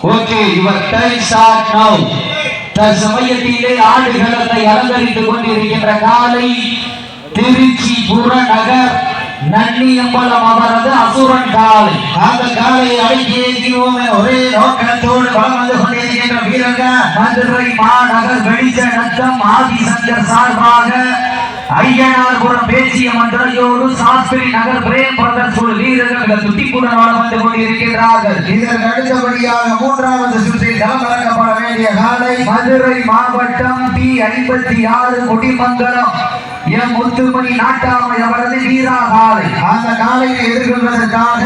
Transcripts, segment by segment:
Okay, your time start நவ. தற்சமயத்திலே ஆடுகளத்தை அலங்கரித்துக் கொண்டிருக்கின்ற காலை திருச்சி புறநகர் நன்னியம்பலம் அவரது அசுரன் காலை. அந்த காலையை அடக்கியிருக்கிறோம் ஒரே நோக்கத்தோடு வளம் வந்து கொண்டிருக்கின்ற வீரர்கள் மதுரை மாநகர் வெளிச்ச நத்தம் ஆதிசங்கர் சார்பாக ஐயனார்புரம் பேச்சிய மந்திரையோடு சாஸ்திரி நகர் பிரேம் பிரதர்ஸ் வீரர்கள் துட்டிப்புடன் வளம் வந்து கொண்டிருக்கிறார்கள். இதற்கு அடுத்தபடியாக மூன்றாவது சுற்றில் களம் இறக்கப்பட வேண்டிய காலை மதுரை மாவட்டம் P56 கொடிமங்கலம் எம் முத்துமணி நாட்டாமை அவரது வீரா காலை. அந்த காலையை எதிர்கொள்வதற்காக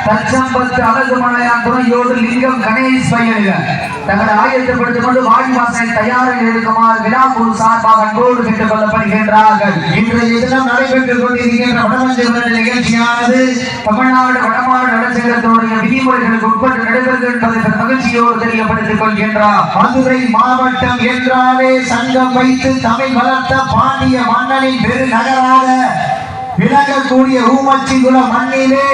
தச்சம்பத்து அழகுமலையான் துணையோடு லிங்கம் கணேஷ் பையன்கள் தங்களை ஆயத்தப்படுத்திக் கொண்டு வாடிவாசலை தயாரில் இருக்குமாறு விழாக்குழு சார்பாக அன்போடு கேட்டுக் கொள்ளப்படுகின்றார்கள். இன்றைய தினம் நடைபெற்றுக் கொண்டிருக்கின்ற வடமஞ்சு நிகழ்ச்சியானது தமிழ்நாடு வடமாடு நலச்சங்கத்துடைய விதிமுறைகளுக்கு உட்பட்டு நடைபெறுகிறது என்பதை மகிழ்ச்சியோடு தெரியப்படுத்திக் கொள்கின்றார். மதுரை மாவட்டம் என்றாலே சங்கம் வைத்து தமிழ் வளர்த்த பாண்டிய மன்னனின் பெருநகராக விளங்கக்கூடிய ஊமச்சிகுள மண்ணிலே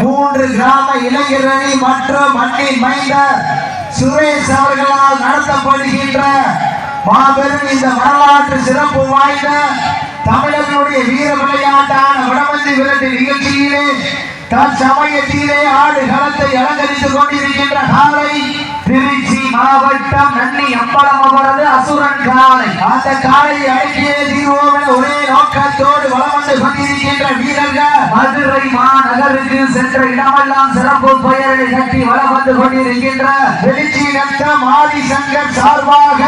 3 கிராம இளைஞரணி மற்றும் மண்ணின் மைந்தர் சுரேஷ் அவர்களால் நடத்தப்படுகின்ற மாபெரும் இந்த வரலாற்று சிறப்பு வாய்ந்த தமிழர்களுடைய வீர விளையாட்டான வடமஞ்சி விரட்டு நிகழ்ச்சியிலே தற்சமயத்திலே ஆடு களத்தை அலங்கரித்துக் கொண்டிருக்கின்ற காலை திருச்சி மாவட்டம் நன்னி அம்பலம் அவரது அசுரன் காலை. அந்த காலையை அடக்கிய தீர்வோம் ஒரே நோக்கத்தோடு வளம் வந்து கொண்டிருக்கின்ற வீரர்கள் மதுரை மாநகருக்கு சென்ற இடமெல்லாம் சிறப்பு பெயரை கட்டி வளம் வந்து கொண்டிருக்கின்ற வெளிச்சி நத்தம் ஆதிசங்கர் சார்பாக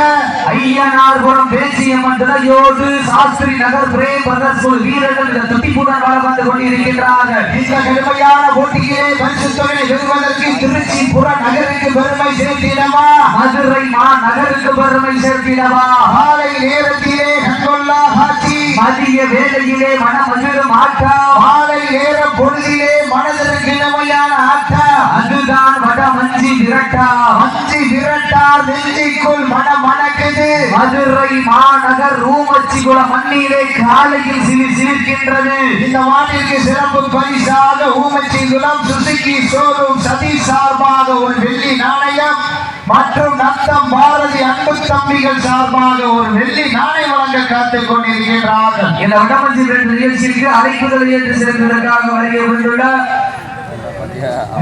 ஐயனார்புரம் பேச்சிய மந்திரையோடு சாஸ்திரி நகர் பிரேம் பிரதர்ஸ் வீரர்கள் துட்டிப்புடன் வளம் வந்து கொண்டிருக்கின்றார்கள். இந்த கடுமையான போட்டியிலே பரிசு தொகையை பெறுவதற்கு திருச்சி புறநகருக்கு பெருமை சேர்த்திடவா, மதுரை மாநகருக்கு பெருமை சேர்த்திடவா, காலை நேரத்திலே கண்கொள்ளா காட்சி, மதிய வேளையிலே மனமகிழும் ஆட்டம், மாலை நேர பொழுதிலே மனதிற்கு இளமையான ஆட்டம், அதுதான் வட மஞ்சி விரட்டா. மஞ்சி விரட்டா நெஞ்சிக்குள் மனமணக்குது. மதுரை மாநகர் ஊமச்சிகுள மண்ணிலே காலையில் சிலிர்க்கின்றது. இந்த வானிற்கு சிறப்பு பரிசாக ஊமச்சிகுளம் சுசுகி ஷோரூம் சதீஷ் சார்பாக ஒரு வெள்ளி நாணயம் மற்றும் நத்தம் பாரதி அன்பு தம்பிகள் சார்பாக ஒரு வெள்ளி நாணயம் வழங்க காத்துக் கொண்டிருக்கிறார்கள். இந்த வடமஞ்சி விரட்டு நிகழ்ச்சிக்கு அழைப்புதல் ஏற்று சிறப்பிற்காக வருகை வந்துள்ள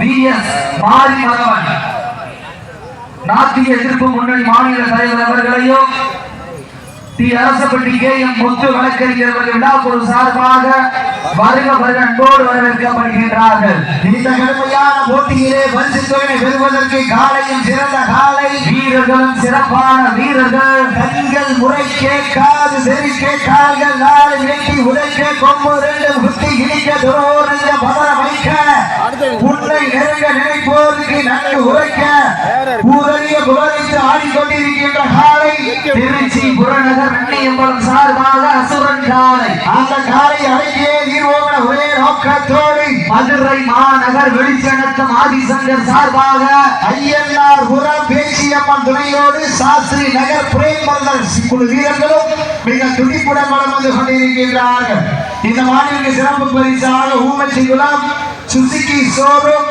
VS மாரி மகவன் நாட்டிய எதிர்ப்பு முன்னணி மாநில தலைவர் அவர்களையும் அரசப்பட்டி KM முத்து வழக்கறிஞர் விழாக்குழு சார்பாக வருக வருக அன்போடு வரவேற்கப்படுகின்றார்கள். இந்த கடுமையான போட்டியிலே பரிசு தொகையை பெறுவதற்கு காலையும் சிறந்த காலை, வீரர்களும் சிறப்பான வீரர்கள், கண்கள் முறை கேட்காது செறிக்க கால்கள் நாலு வெட்டி உடைக்க கொம்பு 2 குத்தி இடிக்க துரோரங்க பதற வைக்க உன்னை நெருங்க நினைப்போருக்கு நன்கு உரைக்க ஊரறிய புகழைத்து ஆடிக்கொண்டிருக்கின்ற காலை திருச்சி புறநகர் நன்னியம்பலம் சார்பாக அசுரன் காலை. அந்த காலை அடக்கியே தீர்வோம் ஒரே நோக்கத்தோடு மதுரை மாநகர் வெளிச்சநத்தம் ஆதிசங்கர் சார்பாக ஐயனார்புரம் பேச்சியம்மன் துணையோடு சாஸ்திரி நகர் பிரேம் பிரதர்ஸ் குழு வீரர்களும் மிக துடிப்புடன் வளம் வந்து கொண்டிருக்கின்றார்கள். இந்த மாநிலத்திற்கு சிறப்பு பரிசாக ஊமச்சிகுளம் சுசுகி ஷோரூம்